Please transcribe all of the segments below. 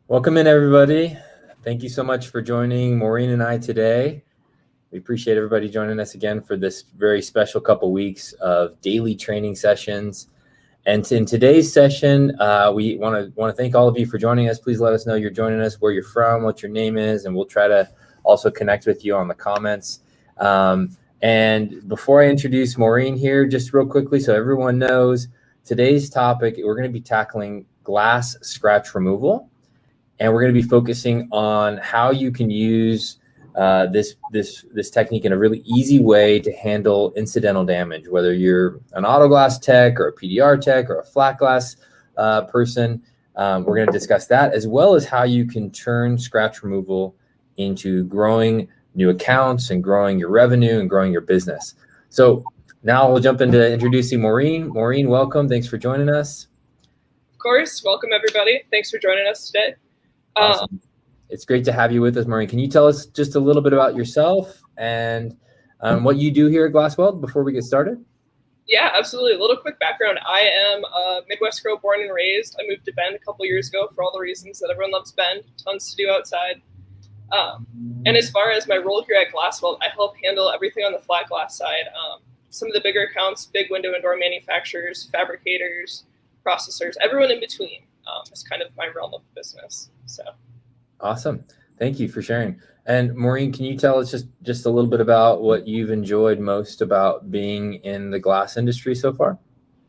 Welcome in, everybody. Thank you so much for joining Maureen and I today. We appreciate everybody joining us again for this very special couple weeks of daily training sessions. And in today's session, we want to thank all of you for joining us. Please let us know you're joining us, where you're from, what your name is, and we'll try to also connect with you on the comments. And before I introduce Maureen here, just real quickly, so everyone knows, today's topic, we're going to be tackling glass scratch removal. And we're going to be focusing on how you can use this technique in a really easy way to handle incidental damage, whether you're an auto glass tech or a PDR tech or a flat glass person. We're going to discuss that, as well as how you can turn scratch removal into growing new accounts and growing your revenue and growing your business. So now we'll jump into introducing Maureen. Maureen, welcome. Thanks for joining us. Of course. Welcome, everybody. Thanks for joining us today. Awesome. It's great to have you with us, Maureen. Can you tell us just a little bit about yourself and what you do here at GlasWeld before we get started? Yeah, absolutely. A little quick background. I am a Midwest girl, born and raised. I moved to Bend a couple years ago for all the reasons that everyone loves Bend. Tons to do outside. And as far as my role here at GlasWeld, I help handle everything on the flat glass side. Some of the bigger accounts, big window and door manufacturers, fabricators, processors, everyone in between is kind of my realm of business. So awesome. Thank you for sharing. And Maureen, can you tell us just a little bit about what you've enjoyed most about being in the glass industry so far?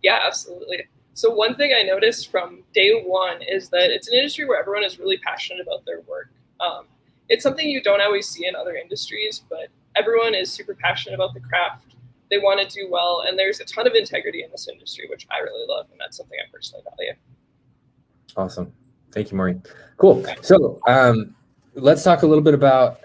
Yeah, absolutely. So one thing I noticed from day one is that it's an industry where everyone is really passionate about their work. It's something you don't always see in other industries, but everyone is super passionate about the craft. They want to do well, and there's a ton of integrity in this industry, which I really love, and that's something I personally value. Awesome. Thank you, Maureen. Cool. So let's talk a little bit about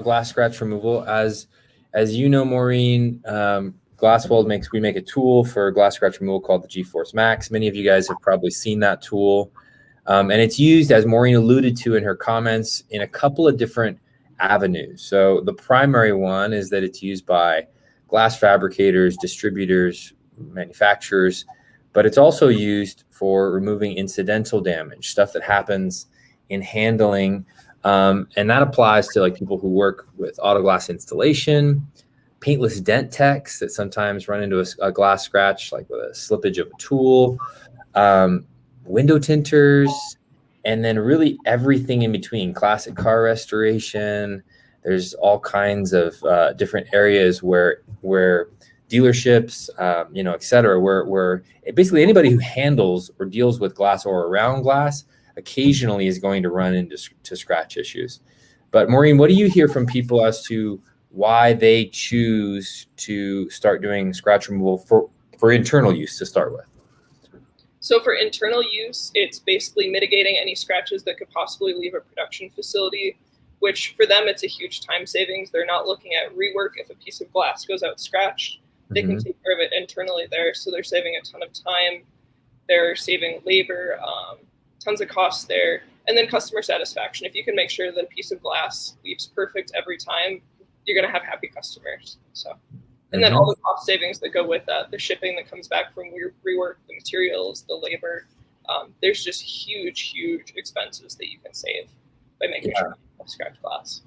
glass scratch removal. As you know, Maureen, GlasWeld we make a tool for glass scratch removal called the G-Force Max. Many of you guys have probably seen that tool. And it's used, as Maureen alluded to in her comments, in a couple of different avenues. So the primary one is that it's used by glass fabricators, distributors, manufacturers, but it's also used for removing incidental damage, stuff that happens in handling. And that applies to like people who work with auto glass installation, paintless dent techs that sometimes run into a glass scratch, like with a slippage of a tool, window tinters, and then really everything in between, classic car restoration. There's all kinds of different areas where dealerships, et cetera, where basically anybody who handles or deals with glass or around glass occasionally is going to run into scratch issues. But Maureen, what do you hear from people as to why they choose to start doing scratch removal for internal use to start with? So for internal use, it's basically mitigating any scratches that could possibly leave a production facility, which for them, it's a huge time savings. They're not looking at rework if a piece of glass goes out scratched. They can take care of it internally there. So they're saving a ton of time. They're saving labor, tons of costs there. And then customer satisfaction. If you can make sure that a piece of glass leaves perfect every time, you're going to have happy customers. So, and then all the cost savings that go with that, the shipping that comes back from rework, the materials, the labor, there's just huge expenses that you can save by making sure you have scratch glass.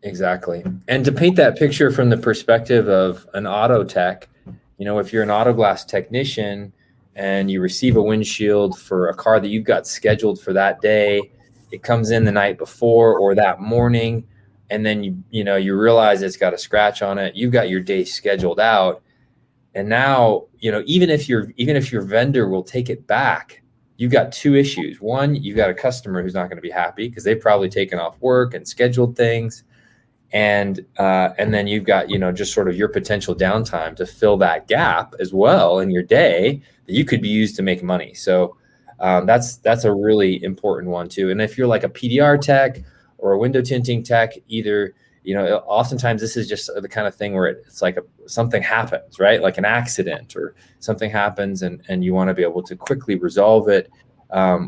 Exactly. And to paint that picture from the perspective of an auto tech, if you're an auto glass technician and you receive a windshield for a car that you've got scheduled for that day, it comes in the night before or that morning, and then you realize it's got a scratch on it. You've got your day scheduled out, and now even if your vendor will take it back, you've got two issues. One, you've got a customer who's not going to be happy because they've probably taken off work and scheduled things. And then you've got, just sort of your potential downtime to fill that gap as well in your day that you could be used to make money. So that's a really important one too. And if you're like a PDR tech or a window tinting tech, either, oftentimes this is just the kind of thing where it's like something happens, right? Like an accident or something happens and you want to be able to quickly resolve it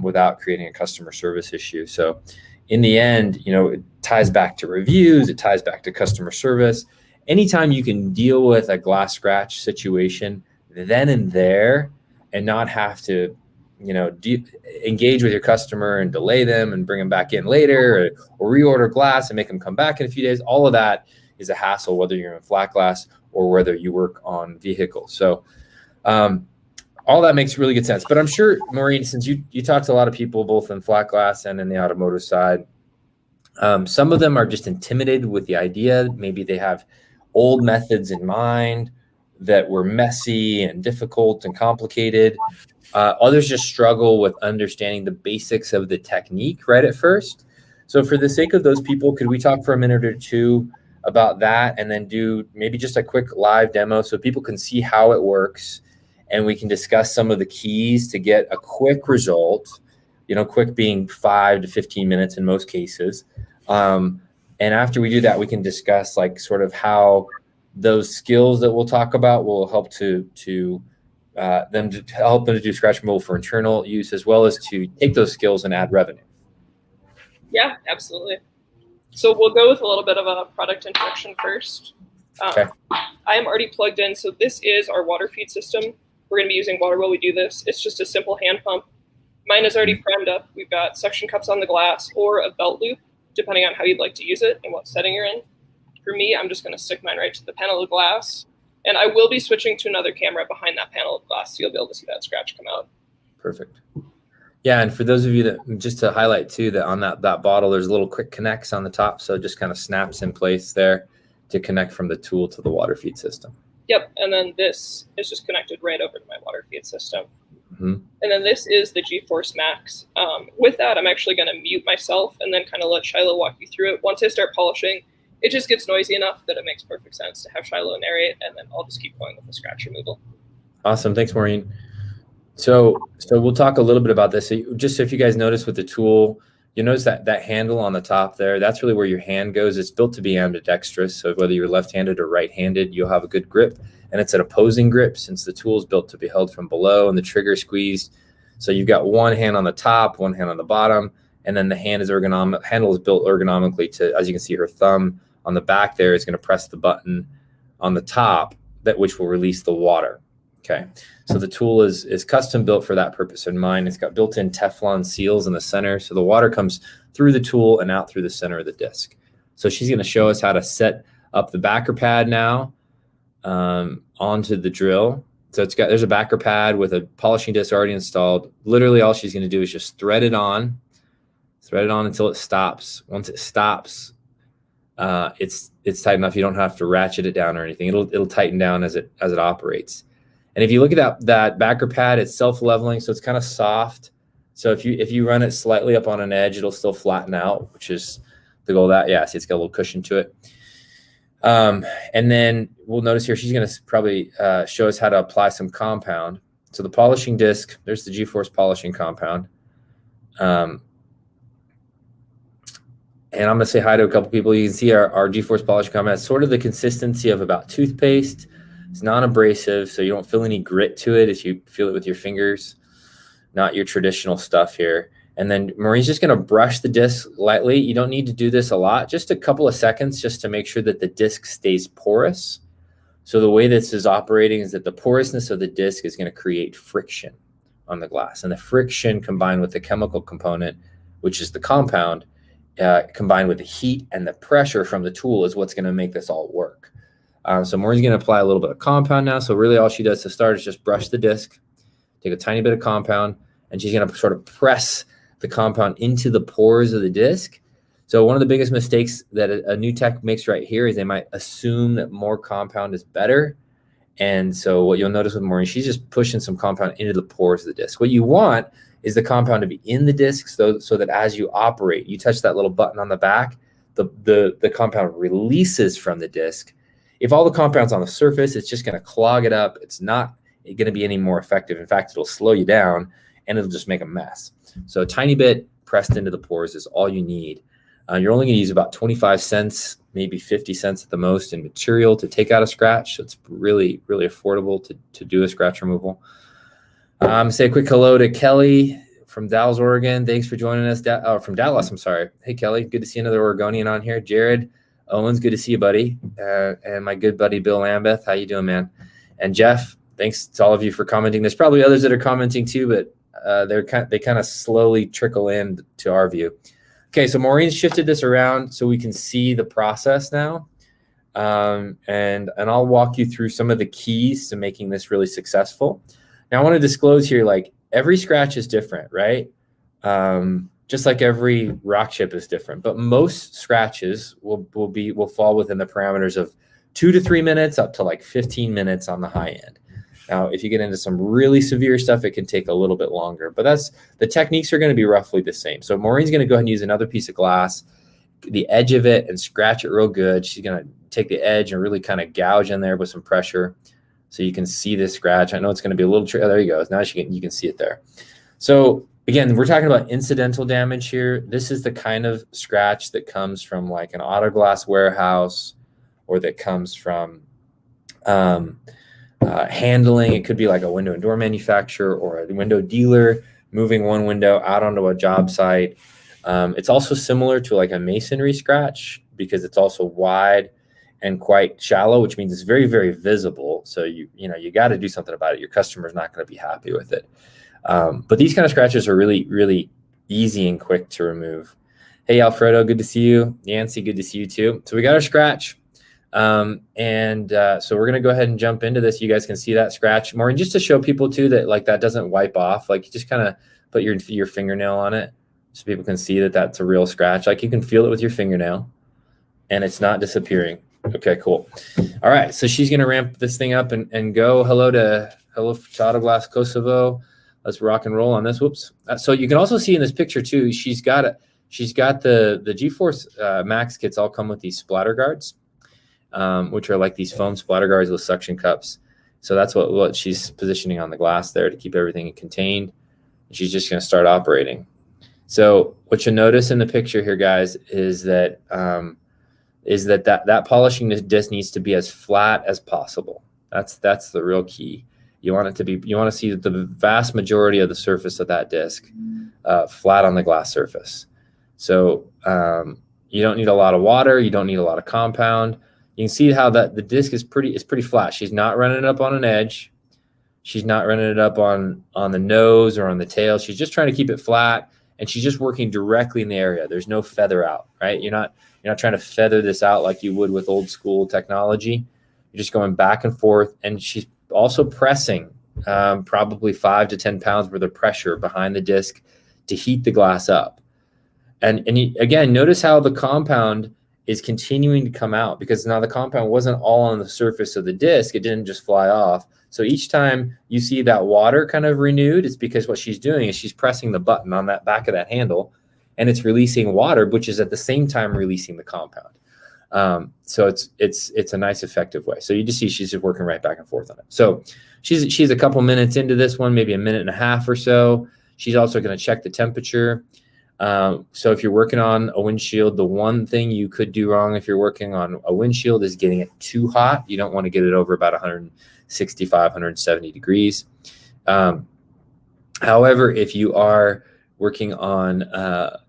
without creating a customer service issue. So in the end, it ties back to reviews, it ties back to customer service. Anytime you can deal with a glass scratch situation then and there and not have to engage with your customer and delay them and bring them back in later, or reorder glass and make them come back in a few days. All of that is a hassle, whether you're in flat glass or whether you work on vehicles. So all that makes really good sense. But I'm sure, Maureen, since you talked to a lot of people, both in flat glass and in the automotive side, some of them are just intimidated with the idea. Maybe they have old methods in mind that were messy and difficult and complicated. Others just struggle with understanding the basics of the technique right at first. So for the sake of those people, could we talk for a minute or two about that, and then do maybe just a quick live demo so people can see how it works, and we can discuss some of the keys to get a quick result, quick being 5 to 15 minutes in most cases. And after we do that, we can discuss like sort of how those skills that we'll talk about will help to help them to do scratch removal for internal use, as well as to take those skills and add revenue. Yeah, absolutely. So we'll go with a little bit of a product introduction first. Okay. I am already plugged in. So this is our water feed system. We're going to be using water while we do this. It's just a simple hand pump. Mine is already primed up. We've got suction cups on the glass or a belt loop, depending on how you'd like to use it and what setting you're in. For me, I'm just going to stick mine right to the panel of glass. And I will be switching to another camera behind that panel of glass, so you'll be able to see that scratch come out. Perfect. Yeah, and for those of you that, just to highlight too, that on that bottle, there's little quick connects on the top, so it just kind of snaps in place there to connect from the tool to the water feed system. Yep, and then this is just connected right over to my water feed system. Mm-hmm. And then this is the G-Force Max. With that, I'm actually going to mute myself and then kind of let Shiloh walk you through it. Once I start polishing, it just gets noisy enough that it makes perfect sense to have Shiloh narrate, and then I'll just keep going with the scratch removal. Awesome. Thanks, Maureen. So we'll talk a little bit about this. So just so if you guys notice with the tool, you notice that handle on the top there, that's really where your hand goes. It's built to be ambidextrous. So whether you're left-handed or right-handed, you'll have a good grip. And it's an opposing grip since the tool is built to be held from below and the trigger squeezed. So you've got one hand on the top, one hand on the bottom, and then the handle is built ergonomically to, as you can see, her thumb on the back there is going to press the button on the top, which will release the water. Okay, so the tool is custom built for that purpose in mind. It's got built-in Teflon seals in the center, so the water comes through the tool and out through the center of the disc. So she's going to show us how to set up the backer pad now onto the drill. So there's a backer pad with a polishing disc already installed. Literally all she's going to do is just thread it on until it stops. Once it stops, it's tight enough you don't have to ratchet it down or anything. It'll tighten down as it operates. And if you look at that backer pad, it's self-leveling, so it's kind of soft. So if you run it slightly up on an edge, it'll still flatten out, which is the goal of that. Yeah, see, it's got a little cushion to it. And then we'll notice here she's going to probably show us how to apply some compound. So the polishing disc, there's the G-Force polishing compound. And I'm going to say hi to a couple people. You can see our G-Force polishing compound. It's sort of the consistency of about toothpaste. It's non-abrasive, so you don't feel any grit to it if you feel it with your fingers. Not your traditional stuff here. And then Maureen's just going to brush the disc lightly. You don't need to do this a lot, just a couple of seconds just to make sure that the disc stays porous. So the way this is operating is that the porousness of the disc is going to create friction on the glass. And the friction combined with the chemical component, which is the compound, combined with the heat and the pressure from the tool is what's going to make this all work. So Maureen's going to apply a little bit of compound now. So really all she does to start is just brush the disc, take a tiny bit of compound, and she's going to sort of press the compound into the pores of the disc. So one of the biggest mistakes that a new tech makes right here is they might assume that more compound is better. And so what you'll notice with Maureen, she's just pushing some compound into the pores of the disc. What you want is the compound to be in the disc so that as you operate, you touch that little button on the back, the compound releases from the disc. If all the compound's on the surface, it's just going to clog it up. It's not going to be any more effective. In fact, it'll slow you down and it'll just make a mess. So a tiny bit pressed into the pores is all you need. You're only going to use about 25 cents, maybe 50 cents at the most in material to take out a scratch. So it's really, really affordable to do a scratch removal. Say a quick hello to Kelly from Dallas, Oregon. Thanks for joining us. From Dallas, I'm sorry. Hey, Kelly, good to see another Oregonian on here. Jared Owens, good to see you, buddy. And my good buddy, Bill Lambeth. How you doing, man? And Jeff, thanks to all of you for commenting. There's probably others that are commenting too, but they kind of slowly trickle in to our view. Okay, so Maureen shifted this around so we can see the process now. And I'll walk you through some of the keys to making this really successful. Now I want to disclose here, like every scratch is different, right? Just like every rock chip is different, but most scratches will fall within the parameters of 2 to 3 minutes up to like 15 minutes on the high end. Now, if you get into some really severe stuff, it can take a little bit longer, but the techniques are going to be roughly the same. So Maureen's going to go ahead and use another piece of glass, the edge of it, and scratch it real good. She's going to take the edge and really kind of gouge in there with some pressure so you can see this scratch. I know it's going to be a little tricky. Oh, there you go. Now you can see it there. So again, we're talking about incidental damage here. This is the kind of scratch that comes from like an auto glass warehouse, or that comes from handling. It could be like a window and door manufacturer or a window dealer moving one window out onto a job site. It's also similar to like a masonry scratch because it's also wide and quite shallow, which means it's very, very visible. So you got to do something about it. Your customer's not going to be happy with it. But these kind of scratches are really, really easy and quick to remove. Hey, Alfredo, good to see you. Nancy, good to see you too. So we got our scratch. So we're going to go ahead and jump into this. You guys can see that scratch. Maureen, just to show people too that like that doesn't wipe off. Like you just kind of put your fingernail on it so people can see that that's a real scratch. Like you can feel it with your fingernail and it's not disappearing. Okay, cool. All right. So she's going to ramp this thing up and go. Hello to Auto Glass Kosovo. Let's rock and roll on this. Whoops. So you can also see in this picture too, she's got the G-Force Max kits all come with these splatter guards, which are like these foam splatter guards with suction cups. So that's what she's positioning on the glass there to keep everything contained. She's just going to start operating. So what you'll notice in the picture here, guys, is that that polishing disc needs to be as flat as possible. That's the real key. You want to see the vast majority of the surface of that disc flat on the glass surface. So you don't need a lot of water. You don't need a lot of compound. You can see how the disc is pretty flat. She's not running it up on an edge. She's not running it up on the nose or on the tail. She's just trying to keep it flat, and she's just working directly in the area. There's no feather out, right? You're not trying to feather this out like you would with old school technology. You're just going back and forth, and she's also pressing probably 5 to 10 pounds worth of pressure behind the disc to heat the glass up. And again, notice how the compound is continuing to come out because now the compound wasn't all on the surface of the disc. It didn't just fly off. So each time you see that water kind of renewed, it's because what she's doing is she's pressing the button on that back of that handle, and it's releasing water, which is at the same time releasing the compound. So it's a nice effective way. So you just see she's just working right back and forth on it. So she's a couple minutes into this one, maybe a minute and a half or so. She's also going to check the temperature. So if you're working on a windshield, the one thing you could do wrong if you're working on a windshield is getting it too hot. You don't want to get it over about 165, 170 degrees. However, if you are working on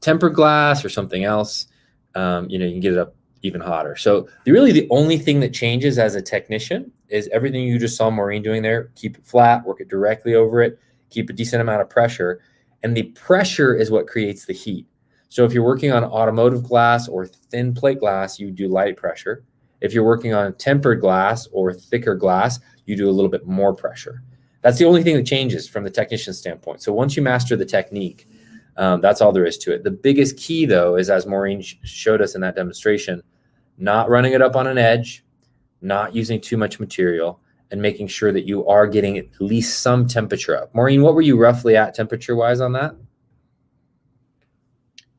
tempered glass or something else, you can get it up even hotter. So the only thing that changes as a technician is everything you just saw Maureen doing there. Keep it flat, work it directly over it, keep a decent amount of pressure. And the pressure is what creates the heat. So if you're working on automotive glass or thin plate glass, you do light pressure. If you're working on tempered glass or thicker glass, you do a little bit more pressure. That's the only thing that changes from the technician standpoint. So once you master the technique, that's all there is to it. The biggest key, though, is as Maureen showed us in that demonstration, not running it up on an edge, not using too much material, and making sure that you are getting at least some temperature up. Maureen, what were you roughly at temperature-wise on that?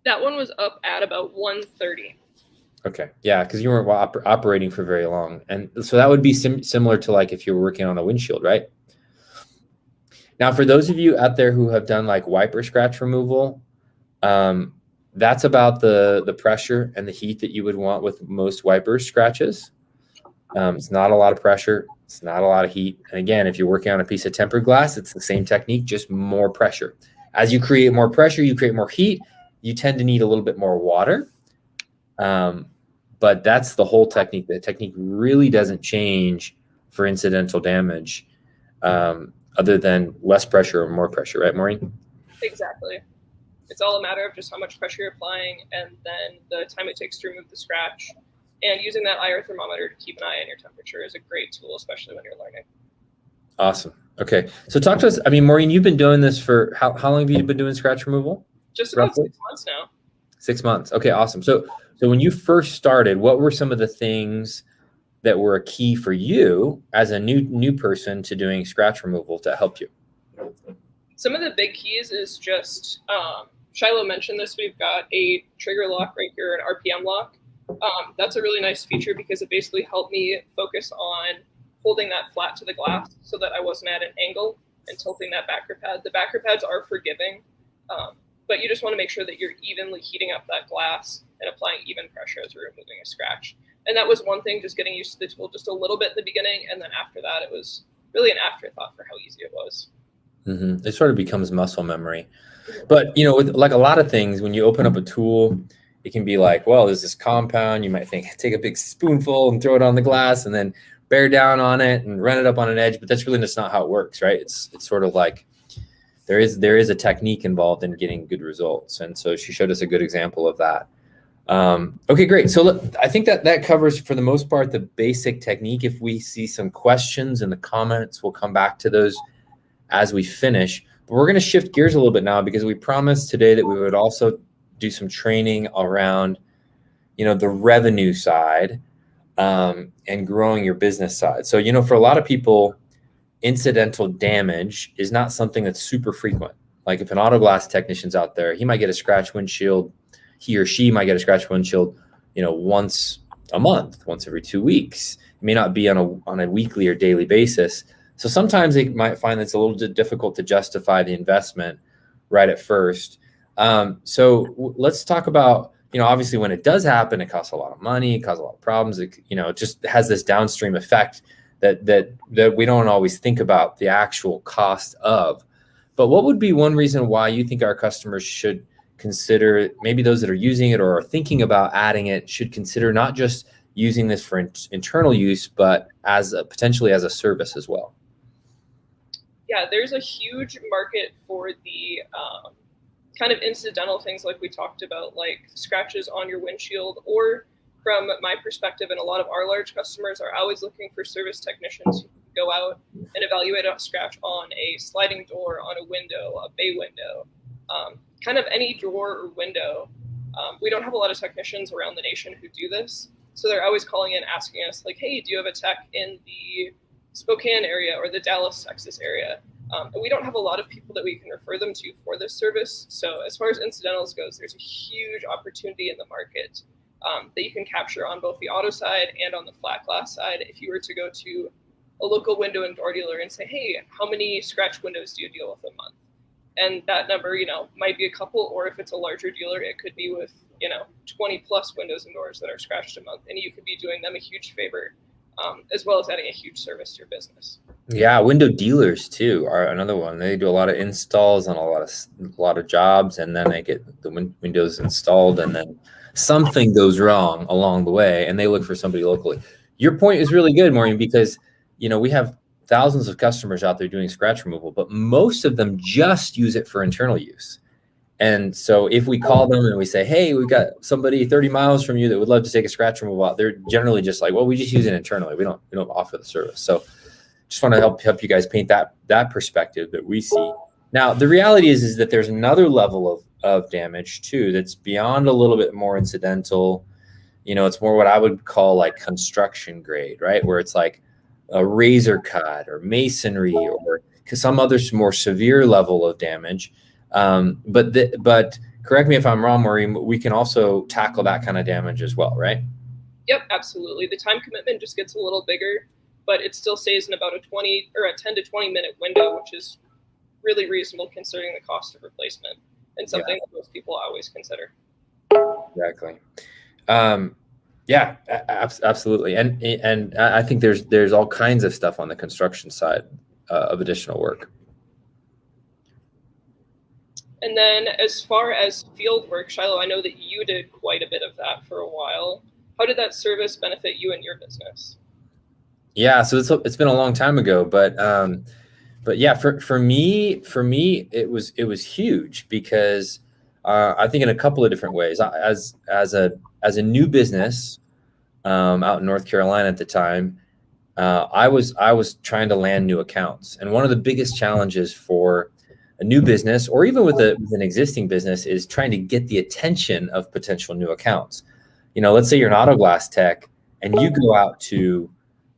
That one was up at about 130. Okay, yeah, because you weren't operating for very long. And so that would be similar to like if you were working on a windshield, right? Now, for those of you out there who have done like wiper scratch removal, that's about the pressure and the heat that you would want with most wiper scratches. It's not a lot of pressure. It's not a lot of heat. And again, if you're working on a piece of tempered glass, it's the same technique, just more pressure. As you create more pressure, you create more heat. You tend to need a little bit more water. But that's the whole technique. The technique really doesn't change for incidental damage. other than less pressure or more pressure, right, Maureen? Exactly. It's all a matter of just how much pressure you're applying and then the time it takes to remove the scratch. And using that IR thermometer to keep an eye on your temperature is a great tool, especially when you're learning. Awesome. Okay. So talk to us. I mean, Maureen, you've been doing this for how long have you been doing scratch removal? Just about 6 months now. 6 months. Okay, awesome. So when you first started, what were some of the things that were a key for you as a new person to doing scratch removal to help you? Some of the big keys is just, Shiloh mentioned this, we've got a trigger lock right here, an RPM lock. That's a really nice feature because it basically helped me focus on holding that flat to the glass so that I wasn't at an angle and tilting that backer pad. The backer pads are forgiving, but you just want to make sure that you're evenly heating up that glass and applying even pressure as you're removing a scratch. And that was one thing, just getting used to the tool just a little bit in the beginning. And then after that, it was really an afterthought for how easy it was. Mm-hmm. It sort of becomes muscle memory. But, you know, with like a lot of things, when you open up a tool, it can be like, well, there's this compound. You might think, take a big spoonful and throw it on the glass and then bear down on it and run it up on an edge. But that's really just not how it works, right? It's sort of like there is a technique involved in getting good results. And so she showed us a good example of that. Okay, great. So I think that covers, for the most part, the basic technique. If we see some questions in the comments, we'll come back to those as we finish. But we're going to shift gears a little bit now because we promised today that we would also do some training around, you know, the revenue side and growing your business side. So, you know, for a lot of people, incidental damage is not something that's super frequent. Like if an auto glass technician's out there, he might get a scratch windshield. He or she might get a scratch windshield, you know, once a month, once every 2 weeks. It may not be on a weekly or daily basis. So sometimes they might find it's a little bit difficult to justify the investment right at first. So let's talk about, you know, obviously when it does happen, it costs a lot of money, it causes a lot of problems. It, you know, it just has this downstream effect that we don't always think about the actual cost of. But what would be one reason why you think our customers should consider, maybe those that are using it or are thinking about adding it, should consider not just using this for internal use, but as potentially as a service as well? Yeah, there's a huge market for the kind of incidental things like we talked about, like scratches on your windshield, or from my perspective, and a lot of our large customers are always looking for service technicians who can go out and evaluate a scratch on a sliding door, on a window, a bay window, kind of any door or window. We don't have a lot of technicians around the nation who do this. So they're always calling in, asking us like, hey, do you have a tech in the Spokane area or the Dallas, Texas area? And we don't have a lot of people that we can refer them to for this service. So as far as incidentals goes, there's a huge opportunity in the market that you can capture on both the auto side and on the flat glass side. If you were to go to a local window and door dealer and say, hey, how many scratch windows do you deal with a month? And that number, you know, might be a couple, or if it's a larger dealer, it could be with, you know, 20 plus windows and doors that are scratched a month. And you could be doing them a huge favor, as well as adding a huge service to your business. Yeah, window dealers too are another one. They do a lot of installs on a lot of jobs, and then they get the windows installed, and then something goes wrong along the way, and they look for somebody locally. Your point is really good, Maureen, because you know we have thousands of customers out there doing scratch removal, but most of them just use it for internal use. And so if we call them and we say, hey, we've got somebody 30 miles from you that would love to take a scratch removal out, they're generally just like, well, we just use it internally. We don't offer the service. So just want to help you guys paint that perspective that we see. Now, the reality is that there's another level of damage too that's beyond a little bit more incidental. You know, it's more what I would call like construction grade, right? Where it's like a razor cut or masonry or some other more severe level of damage. But correct me if I'm wrong, Maureen, we can also tackle that kind of damage as well, right? Yep, absolutely. The time commitment just gets a little bigger, but it still stays in about a 10 to 20 minute window, which is really reasonable considering the cost of replacement, and something that most people always consider. Exactly. Yeah, absolutely. And I think there's all kinds of stuff on the construction side of additional work. And then as far as field work, Shiloh, I know that you did quite a bit of that for a while. How did that service benefit you and your business? Yeah, so it's been a long time ago, but but yeah, for me, it was huge because I think in a couple of different ways. As a new business out in North Carolina at the time, I was trying to land new accounts, and one of the biggest challenges for a new business, or even with an existing business, is trying to get the attention of potential new accounts. Let's say you're an auto glass tech, and you go out to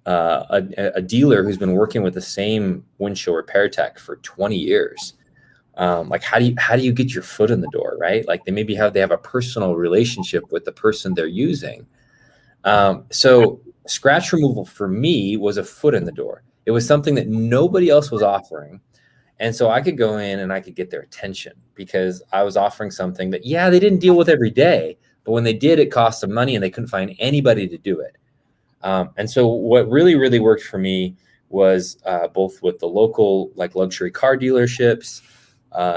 a dealer who's been working with the same windshield repair tech for 20 years. Like how do you get your foot in the door, right? Like they have a personal relationship with the person they're using. So scratch removal for me was a foot in the door. It was something that nobody else was offering. And so I could go in and I could get their attention because I was offering something that, yeah, they didn't deal with every day, but when they did, it cost them money and they couldn't find anybody to do it. And so what really, really worked for me was both with the local like luxury car dealerships,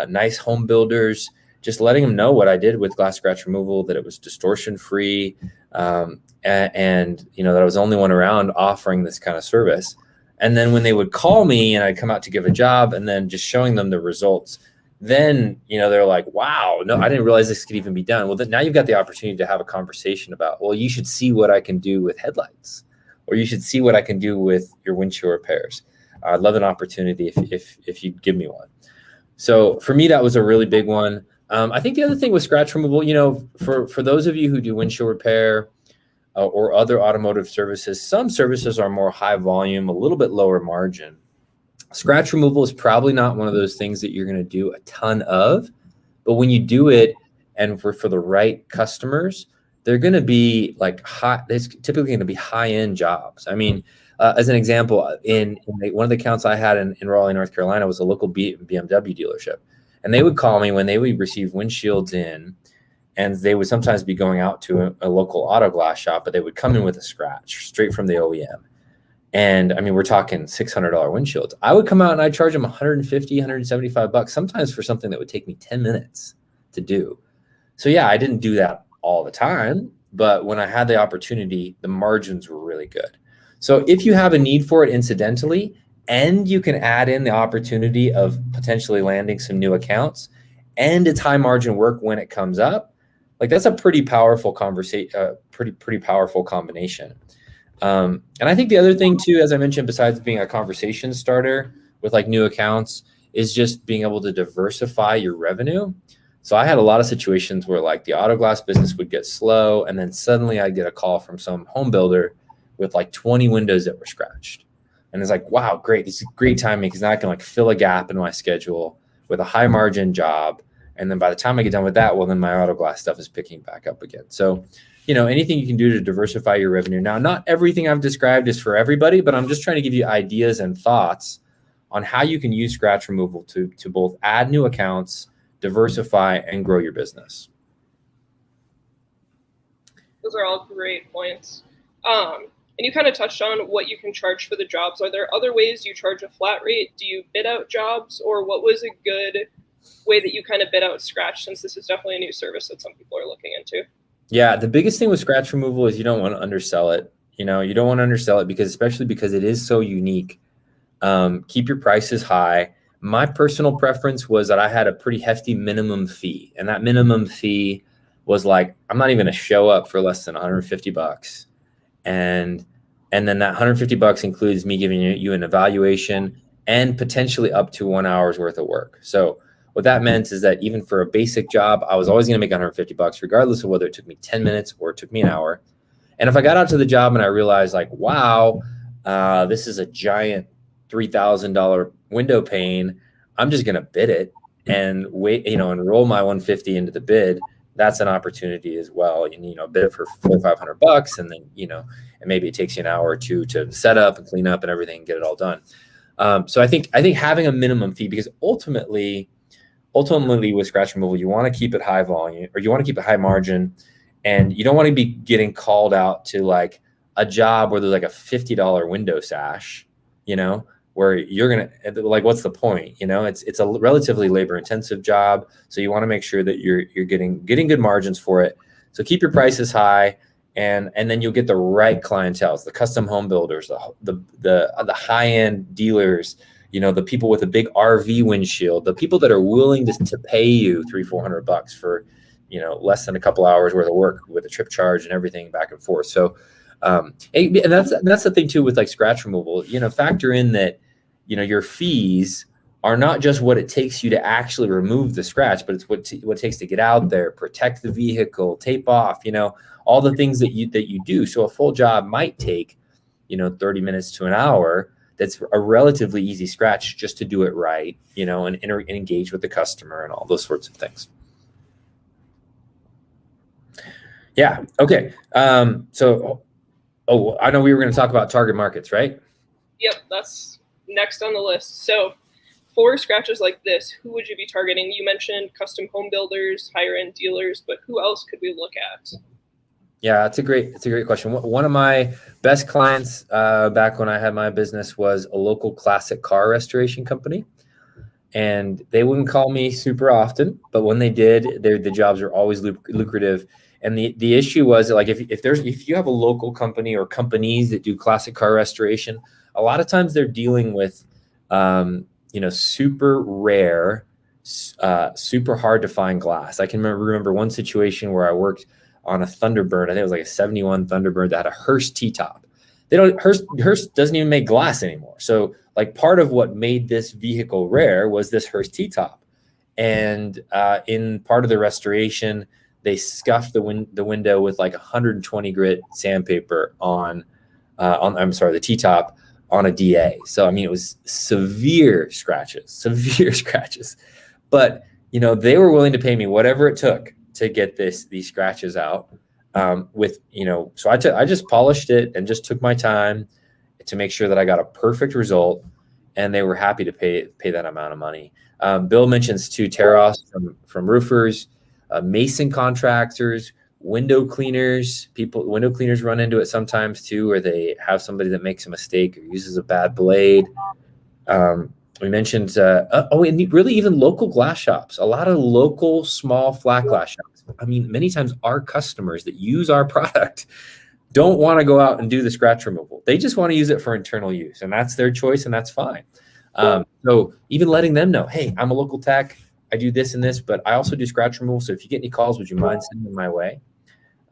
nice home builders, just letting them know what I did with glass scratch removal, that it was distortion free, and that I was the only one around offering this kind of service. And then when they would call me and I'd come out to give a job and then just showing them the results, then, they're like, wow, no, I didn't realize this could even be done. Well, then now you've got the opportunity to have a conversation about, well, you should see what I can do with headlights, or you should see what I can do with your windshield repairs. I'd love an opportunity if you'd give me one. So for me, that was a really big one. I think the other thing with scratch removal, for those of you who do windshield repair or other automotive services, some services are more high volume, a little bit lower margin. Scratch removal is probably not one of those things that you're going to do a ton of, but when you do it and for the right customers, they're going to be like it's typically going to be high-end jobs. I mean, as an example, in one of the accounts I had in Raleigh, North Carolina, was a local BMW dealership. And they would call me when they would receive windshields in, and they would sometimes be going out to a local auto glass shop, but they would come in with a scratch straight from the OEM. And I mean, we're talking $600 windshields. I would come out and I'd charge them $150, $175, sometimes for something that would take me 10 minutes to do. So yeah, I didn't do that all the time, but when I had the opportunity, the margins were really good. So if you have a need for it incidentally, and you can add in the opportunity of potentially landing some new accounts, and it's high margin work when it comes up, like that's a pretty powerful conversation, pretty powerful combination. And I think the other thing too, as I mentioned, besides being a conversation starter with like new accounts, is just being able to diversify your revenue. So I had a lot of situations where like the auto glass business would get slow, and then suddenly I'd get a call from some home builder with like 20 windows that were scratched. And it's like, wow, great. This is great timing because now I can like fill a gap in my schedule with a high margin job. And then by the time I get done with that, well, then my auto glass stuff is picking back up again. So, anything you can do to diversify your revenue. Now, not everything I've described is for everybody, but I'm just trying to give you ideas and thoughts on how you can use scratch removal to both add new accounts, diversify, and grow your business. Those are all great points. And you kind of touched on what you can charge for the jobs. Are there other ways you charge a flat rate? Do you bid out jobs, or what was a good way that you kind of bid out scratch, since this is definitely a new service that some people are looking into? Yeah, the biggest thing with scratch removal is you don't want to undersell it. You don't want to undersell it especially because it is so unique. Keep your prices high. My personal preference was that I had a pretty hefty minimum fee, and that minimum fee was like, I'm not even going to show up for less than $150. And then that $150 includes me giving you an evaluation and potentially up to 1 hour's worth of work. So what that meant is that even for a basic job, I was always going to make $150, regardless of whether it took me 10 minutes or it took me an hour. And if I got out to the job and I realized like, wow, this is a giant $3,000 window pane, I'm just going to bid it and wait, and roll my 150 into the bid. That's an opportunity as well. Bid it for $400 or $500, and then, and maybe it takes you an hour or two to set up and clean up and everything and get it all done. So I think having a minimum fee, because ultimately with scratch removal, you want to keep it high volume, or you want to keep it high margin, and you don't want to be getting called out to like a job where there's like a $50 window sash, where you're going to like, what's the point? It's a relatively labor intensive job. So you want to make sure that you're getting good margins for it. So keep your prices high, and then you'll get the right clientele, the custom home builders, the high-end dealers, the people with a big RV windshield, the people that are willing to pay you $300-400 for, less than a couple hours worth of work with a trip charge and everything back and forth. So, and that's the thing too with like scratch removal. Factor in that, your fees are not just what it takes you to actually remove the scratch, but it's what it takes to get out there, protect the vehicle, tape off, all the things that you do. So a full job might take, 30 minutes to an hour. That's a relatively easy scratch just to do it right, and engage with the customer and all those sorts of things. Yeah. Okay. So, I know we were going to talk about target markets, right? Yep. That's next on the list. So for scratches like this, who would you be targeting? You mentioned custom home builders, higher end dealers, but who else could we look at? Yeah, it's a great question. One of my best clients back when I had my business was a local classic car restoration company. And they wouldn't call me super often, but when they did, the jobs are always lucrative. And the issue was like if you have a local company or companies that do classic car restoration, a lot of times they're dealing with super rare, super hard to find glass. I can remember one situation where I worked on a Thunderbird. I think it was like a 71 Thunderbird that had a Hearst T-top. Hearst doesn't even make glass anymore. So like part of what made this vehicle rare was this Hearst T-top. And in part of the restoration, they scuffed the window with like 120 grit sandpaper on the T-top on a DA. So, I mean, it was severe scratches, but, they were willing to pay me whatever it took to get these scratches out so I just polished it and just took my time to make sure that I got a perfect result, and they were happy to pay that amount of money. Bill mentions too, tear-offs from roofers, mason contractors, window cleaners. Window cleaners run into it sometimes too, where they have somebody that makes a mistake or uses a bad blade. We mentioned, and really even local glass shops, a lot of local small flat glass shops. I mean, many times our customers that use our product don't want to go out and do the scratch removal. They just want to use it for internal use, and that's their choice, and that's fine. So even letting them know, hey, I'm a local tech, I do this and this, but I also do scratch removal. So if you get any calls, would you mind sending them my way?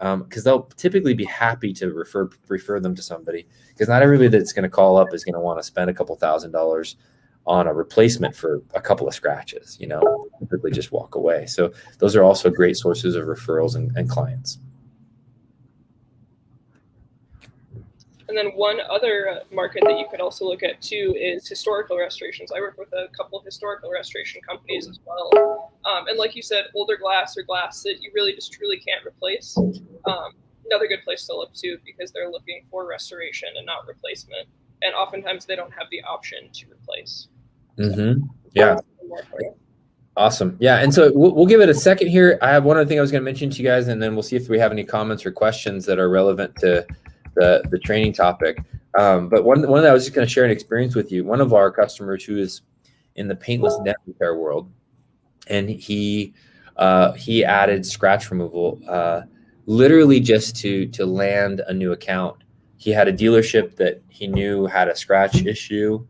Because they'll typically be happy to refer them to somebody, because not everybody that's going to call up is going to want to spend a couple $1,000s on a replacement for a couple of scratches, typically just walk away. So those are also great sources of referrals and clients. And then one other market that you could also look at too is historical restorations. I work with a couple of historical restoration companies as well. And like you said, older glass or glass that you really just truly can't replace. Another good place to look to, because they're looking for restoration and not replacement. And oftentimes they don't have the option to replace. Mm-hmm. Yeah. Awesome. Yeah. And so we'll give it a second here. I have one other thing I was going to mention to you guys, and then we'll see if we have any comments or questions that are relevant to the training topic. But one that I was just going to share an experience with you. One of our customers who is in the paintless net repair world, and he added scratch removal literally just to land a new account. He had a dealership that he knew had a scratch issue,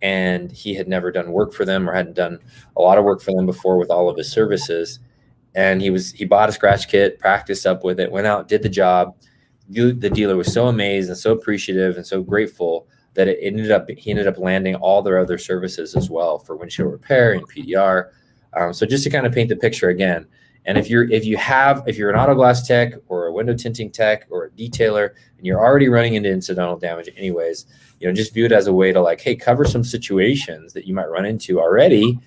and he had never done work for them or hadn't done a lot of work for them before with all of his services. And he bought a scratch kit, practiced up with it, went out, did the job. The dealer was so amazed and so appreciative and so grateful that he ended up landing all their other services as well for windshield repair and PDR. So just to kind of paint the picture again, and if you're an auto glass tech or a window tinting tech or a detailer, and you're already running into incidental damage anyways, just view it as a way to like, hey, cover some situations that you might run into already,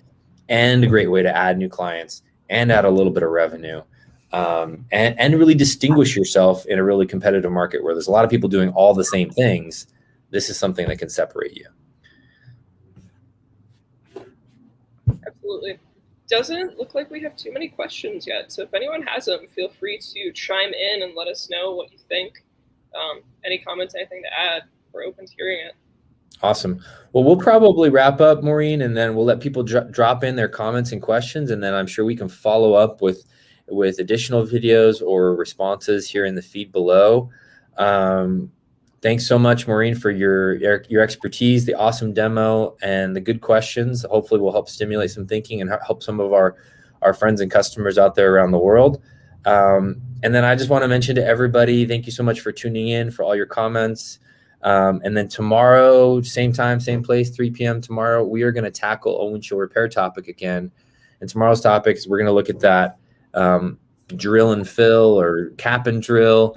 and a great way to add new clients and add a little bit of revenue, and really distinguish yourself in a really competitive market where there's a lot of people doing all the same things. This is something that can separate you. Absolutely. Doesn't look like we have too many questions yet. So if anyone has them, feel free to chime in and let us know what you think. Any comments, anything to add, we're open to hearing it. Awesome. Well, we'll probably wrap up, Maureen, and then we'll let people drop in their comments and questions, and then I'm sure we can follow up with additional videos or responses here in the feed below. Thanks so much, Maureen, for your expertise, the awesome demo, and the good questions. Hopefully we'll help stimulate some thinking and help some of our friends and customers out there around the world. And then I just want to mention to everybody, thank you so much for tuning in, for all your comments. And then tomorrow, same time, same place, 3 p.m. tomorrow, we are going to tackle a windshield repair topic again. And tomorrow's topic is we're going to look at that drill and fill or cap and drill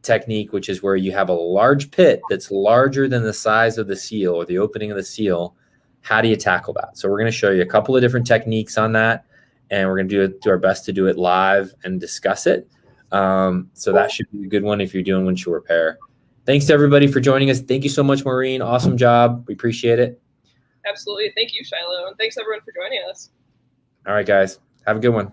technique, which is where you have a large pit that's larger than the size of the seal or the opening of the seal. How do you tackle that? So we're going to show you a couple of different techniques on that, and we're going to do our best to do it live and discuss it. So that should be a good one if you're doing windshield repair. Thanks to everybody for joining us. Thank you so much, Maureen. Awesome job. We appreciate it. Absolutely. Thank you, Shiloh. And thanks everyone for joining us. All right, guys. Have a good one.